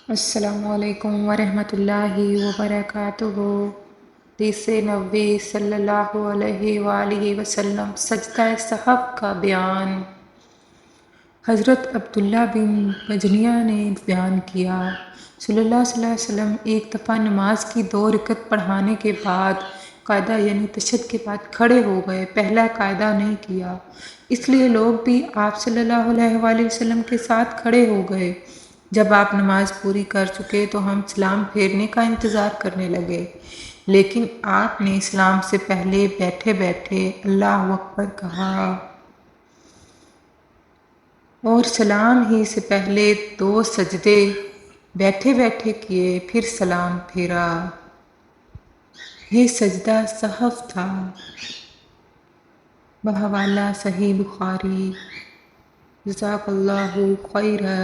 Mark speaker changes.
Speaker 1: السلام علیکم ورحمۃ اللہ وبرکاتہ۔ حدیث نبوی صلی اللہ علیہ وآلہ وسلم سجدہ سہو کا بیان۔ حضرت عبداللہ بن بجنیہ نے بیان کیا، صلی اللہ علیہ وسلم ایک دفعہ نماز کی 2 رکعت پڑھانے کے بعد قاعدہ یعنی تشہد کے بعد کھڑے ہو گئے، پہلا قاعدہ نہیں کیا، اس لیے لوگ بھی آپ صلی اللہ علیہ وآلہ وسلم کے ساتھ کھڑے ہو گئے۔ جب آپ نماز پوری کر چکے تو ہم سلام پھیرنے کا انتظار کرنے لگے، لیکن آپ نے سلام سے پہلے بیٹھے بیٹھے اللہ اکبر کہا اور سلام ہی سے پہلے 2 سجدے بیٹھے بیٹھے کیے، پھر سلام پھیرا۔ یہ سجدہ سہو تھا۔ بحوالہ صحیح بخاری۔ جزاک اللہ خیرا۔